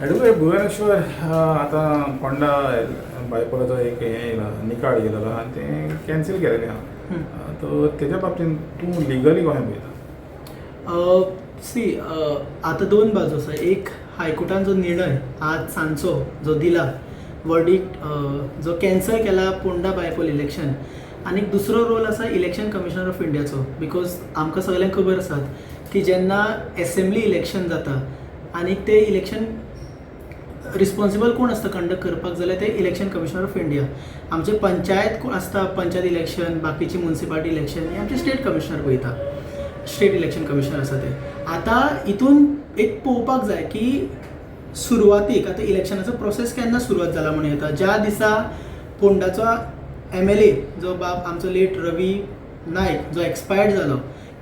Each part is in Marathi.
ॲडव्होकेट भुवनेश्वर आता पोंडा बायपोलाचो एक हे येयला निकाल गेलेलो आनी तें कॅन्सील केलेलें आहा तो तेज्या बाबतींत तूं लिगली कशें पळयता? सी आतां दोन बाजू आसा. एक हायकोर्टान जो निर्णय आज सांजचो जो दिला वर्डिक्ट जो कॅन्सल केला पोंडा बायपोल इलेक्शन, आनी दुसरो रोल आसा इलेक्शन कमिशनर ऑफ इंडियाचो. बिकॉज आमकां सगळ्यांक खबर आसात की जेन्ना एसेंब्ली इलेक्शन जाता आनी ते इलेक्शन रिस्पॉन्सिबल कोण आसता कंडक्ट करपाक, जाल्यार ते इलेक्शन कमिशनर ऑफ इंडिया. आमचे पंचायत आसता, पंचायत इलेक्शन, बाकीची म्युनिसिपालिटी इलेक्शन हे आमचे स्टेट कमिशनर पळयता, स्टेट इलेक्शन कमिशनर आसा ते. आतां हितून एक पळोवपाक जाय की सुरवातीक आतां इलेक्शनाचो प्रोसेस केन्ना सुरवात जाला म्हणून येता. ज्या दिसा पोंडाचो MLA जो बाब आमचो लेट रवी नायक जो एक्सपायर्ड जालो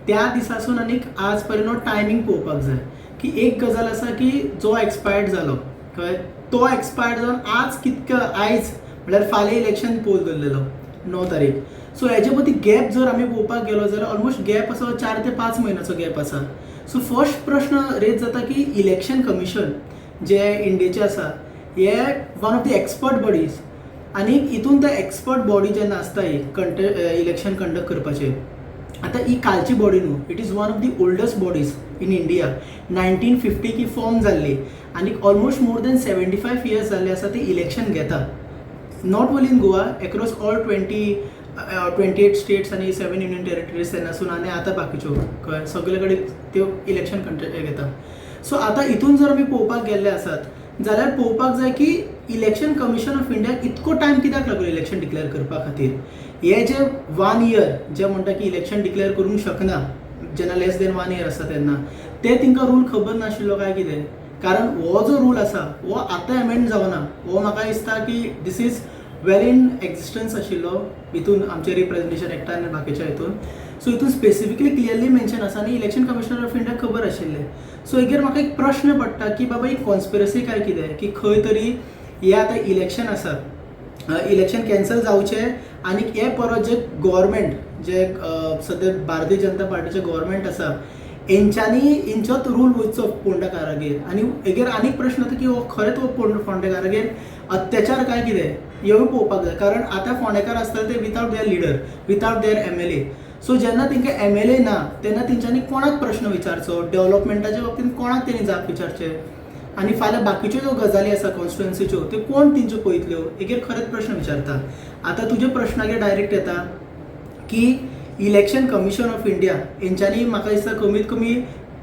त्या दिसासून आनीक आज पर्यंत टायमींग पळोवपाक जाय की एक गजाल आसा की जो एक्सपायर्ड जालो कळ्ळें, तो एक्सपायर्ड जावन आज कितको आयज म्हळ्यार फाल्यां इलेक्शन पोल दवरलेलो 9 तारीख. सो हेजे मदीं गॅप जर आमी पळोवपाक गेलो जाल्यार ऑलमोस्ट गॅप आसा 4 ते 5 म्हयन्याचो गॅप आसा. सो फर्स्ट प्रश्न रेज जाता की इलेक्शन कमिशन जे इंडियेचे आसा हे one of the expert bodies, आनी हितून ते एक्सपर्ट बॉडी जेन्ना आसता ही इलेक्शन कंडक्ट करपाचे. आतां ही कालची बॉडी न्हू, it is one of the oldest bodies in India. 1950 की फॉर्म जाल्ली आनी ऑलमोस्ट मोर दॅन 75 इयर्स जाल्ले आसा ते इलेक्शन घेता. Not only in Goa, across all 28 states आनी 7 युनियन टेरिटरीज तेन्नासून आनी आतां बाकीच्यो सगळे कडेन त्यो इलेक्शन घेता. सो आतां हितून जर आमी पळोवपाक गेल्ले आसात जाल्यार पळोवपाक जाय की इलेक्शन कमिशन ऑफ इंडियाक इतको टायम कित्याक लागलो इलेक्शन डिक्लेअर करपा खातीर. हे जे 1 इयर जे म्हणटा की इलेक्शन डिक्लेअर करूंक शकना जेन्ना लेस दॅन 1 इयर आसा तेन्ना, ते तांकां रूल खबर नाशिल्लो काय कितें? कारण हो जो रूल आसा हो आतां एमेंड जावना. हो म्हाका दिसता की this is well in existence आशिल्लो हितून आमचे रिप्रेझेंटेशन एक्टान आनी बाकीच्या हितून. सो हितून स्पेसिफिकली क्लियरली मेन्शन आसा आनी इलेक्शन कमिशनर ऑफ इंडियाक खबर आशिल्लें. सो हेजेर म्हाका एक प्रश्न पडटा की बाबा ही कॉन्स्पिरसी काय कितें, की खंय तरी हे आतां इलेक्शन आसा, इलेक्शन कॅन्सल जावचें आनी हे परत जे गव्हर्मेंट जे सद्या भारतीय जनता पार्टीचे गव्हर्मेंट आसा हेंच्यांनी हेंचोच रूल वयचो फोंडेकारागेर. आनी हेजेर आनीक प्रश्न येता की हो खरेंच हो फोंडेकारागेर अत्याचार काय कितें हेवूय पळोवपाक जाय. कारण आतां फोंडेकार आसता ते without their leader, without their MLA. So जेन्ना तांकां MLA ना तेन्ना तेंच्यांनी कोणाक प्रश्न विचारचो, डेव्हलपमेंटाच्या बाबतींत कोणाक तेणी जाप विचारचे, आनी फाल्यां बाकीच्यो ज्यो गजाली आसा कॉन्स्टिट्युएन्सीच्यो त्यो कोण तेंच्यो पळयतल्यो, हेजेर खरेंच प्रश्न विचारता. आतां तुज्या प्रश्नाचेर डायरेक्ट येता की इलेक्शन कमिशन ऑफ इंडिया हेंच्यांनी म्हाका दिसता कमीत कमी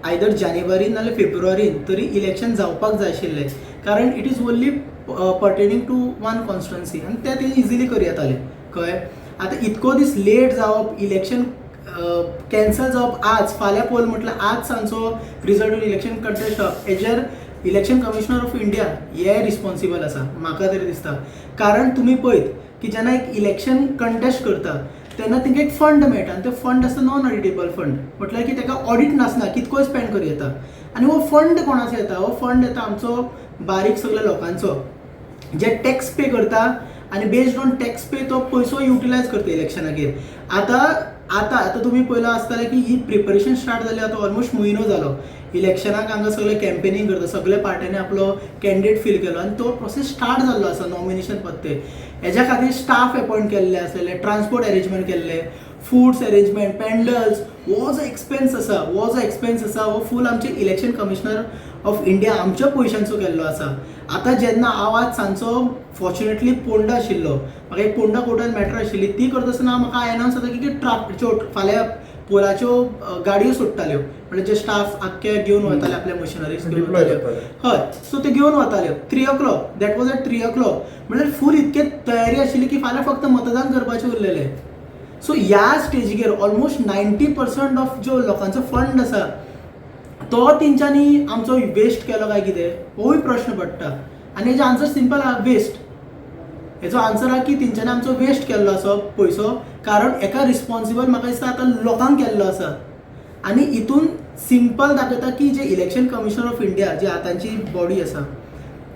आयदर जानेवारीन नाल्यार फेब्रुवारीन तरी इलेक्शन जावपाक जाय आशिल्लें. कारण it is only pertaining to one constituency आनी ते तेणी इजिली करूं येताले कळ्ळें. आतां इतको दीस लेट जावप, इलेक्शन कॅन्सल जावप आज, फाल्यां पोल म्हटल्यार आज सांजचो रिजल्ट इलेक्शन कंटेस्ट जावप, हेजेर इलेक्शन कमिशनर ऑफ इंडिया हे रिस्पॉन्सिबल आसा म्हाका तरी दिसता. कारण तुमी पळयत की जेन्ना एक इलेक्शन कंटेस्ट करता तेन्ना तांकां एक फंड मेळटा आनी तो फंड आसता नॉन ऑडिटेबल फंड, म्हटल्यार की ताका ऑडिट नासना, कितकोय स्पेंड करूं येता. आनी हो फंड कोणाचो येता? हो फंड येता आमचो बारीक सगळ्या लोकांचो जे टॅक्स पे करता आनी बेस्ड ऑन टॅक्स पे तो पयसो युटिलायज करता इलेक्शनागेर. आतां तुमी पळयलां आसतलें की ही प्रिपरेशन स्टार्ट जाली आतां ऑलमोस्ट म्हयनो जालो. इलेक्शनाक हांगा सगळे कॅम्पेनींग करता, सगळ्या पार्ट्यांनी आपलो कॅन्डिडेट फील केलो आनी तो प्रोसेस स्टार्ट जाल्लो आसा. नॉमिनेशन पत्ते हेज्या खातीर स्टाफ अपॉयंट केल्ले आसलेले, ट्रान्सपोर्ट अरेंजमेंट केल्ले, फूड्स अरेंजमेंट, पेंडल्स, हो जो एक्सपेन्स आसा हो फूल आमचे इलेक्शन कमिशनर ऑफ इंडिया आमच्या पयशांचो केल्लो आसा. आतां जेन्ना हांव आज सांजचो फॉर्च्युनेटली पोंडा आशिल्लो, म्हाका एक पोंडा कोर्टान मॅटर आशिल्ली, ती करता आसतना म्हाका एनावन्स जाता की फाल्यां पोलाच्यो गाडयो सुट्टाल्यो, म्हणजे जे स्टाफ आख्खे घेवन वताले आपल्या मशिनरीज घेवन वताल्यो. हय, सो ते घेवन वताल्यो 3 o'clock, that was at 3 o'clock. म्हणजे फूल इतके तयारी आशिल्ली की फाल्यां फक्त मतदान करपाचें उरलेलें. सो ह्या स्टेजीचेर ऑलमोस्ट 90% ऑफ जो लोकांचो फंड आसा तो तेंच्यांनी आमचो वेस्ट केलो काय कितें होय प्रश्न पडटा. आनी हेजो आन्सर सिंपल आहा, वेस्ट. हेजो आन्सर आहा की तेंच्यांनी आमचो वेस्ट केल्लो आसा पयसो, कारण एका रिस्पॉन्सिबल म्हाका दिसता आतां लोकांक केल्लो आसा. आनी हितून सिंपल दाखयता की जे इलेक्शन कमिशन ऑफ इंडिया जी आतांची बॉडी आसा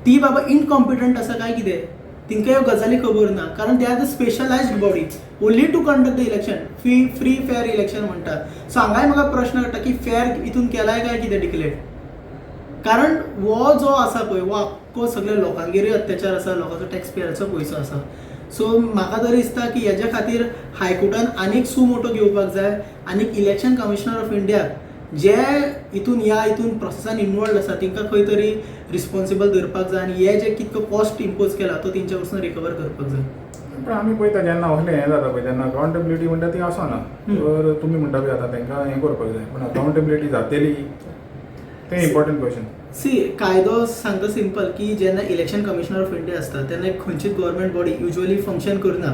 ती बाबा इनकॉम्पिटंट आसा काय कितें, तांकां ह्यो गजाली खबर ना. कारण they are the specialised body only to conduct the election, free fair election म्हणटा. सो हांगाय म्हाका प्रश्न पडटा की फेअर हितून केलाय काय कितें डिक्लेअर, कारण हो जो आसा पळय हो आख्खो सगळ्या लोकांगेरूय अत्याचार आसा, लोकांचो टॅक्स पेयराचो पयसो आसा. सो म्हाका तरी दिसता की हेज्या खातीर हायकोर्टान आनीक सुमोटो घेवपाक जाय, आनीक इलेक्शन कमिशनर ऑफ इंडियाक जे हितून प्रोसेसान इनवॉल्ड आसा तांकां खंय तरी रिस्पॉन्सिबल धरपाक जाय, आनी हे जे कितको कॉस्ट इम्पोज केला तो तेंच्या वरसून रिकवर करपाक जाय. पण आमी पळयता जेन्ना असलें हें जाता पळय तेन्ना अकावंटेबिलिटी म्हणटा ती आसना. तर तुमी म्हणटा पळय आतां तांकां हें करपाक जाय, पण अकावंटेबिलिटी जातली तें इम्पॉर्टंट क्वेश्चन. सी कायदो सांगता सिंपल की जेन्ना इलेक्शन कमिशनर ऑफ इंडिया आसता तेन्ना एक खंयचीच गव्हर्मेंट बॉडी युजली फंक्शन करना.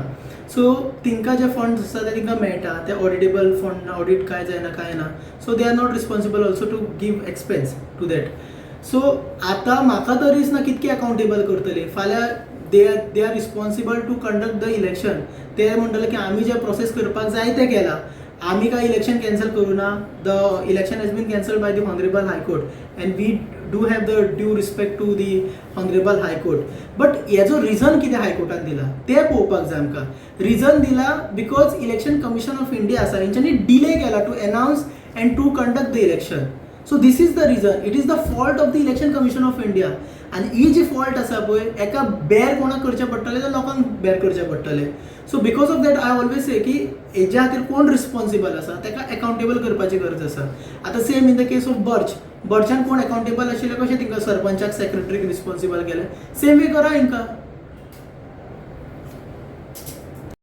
सो तिंका जे फंड्स आसता ते तिंका मेळटा, ते ऑडिटेबल फंड ऑडिट काय जायना काय ना. So they are not responsible also to give expense to that. So आतां म्हाका तरी दिसना कितके अकावंटेबल करतले. फाल्यां they are responsible to conduct the election. ते म्हणटले की आमी जे प्रोसेस करपाक जाय ते केला, आमी काय इलेक्शन कॅन्सल करूं ना. The election has been cancel by the honourable high court and we do have the due respect to the honourable high court. But हेजो रिझन कितें हायकोर्टान दिला तें पळोवपाक जाय आमकां. रिझन दिला because election commission of India आसा हेंच्यांनी डिले केला to announce and to conduct the election. So this is the reason. It is the fault of the election commission of India. आनी ही जी फॉल्ट आसा पळय एका बेर कोणाक करचें पडटलें तर लोकांक बेर करचें पडटलें. So because of that I always say की हेज्या खातीर कोण रिस्पॉन्सिबल आसा ताका अकावंटेबल करपाची गरज आसा. आतां same in the case of बर्चान कोण अकावंटेबल आशिल्ले कशें तिंका सरपंचाक सेक्रेटरीक रिस्पॉन्सिबल केलें, सेम वे करा हिंका.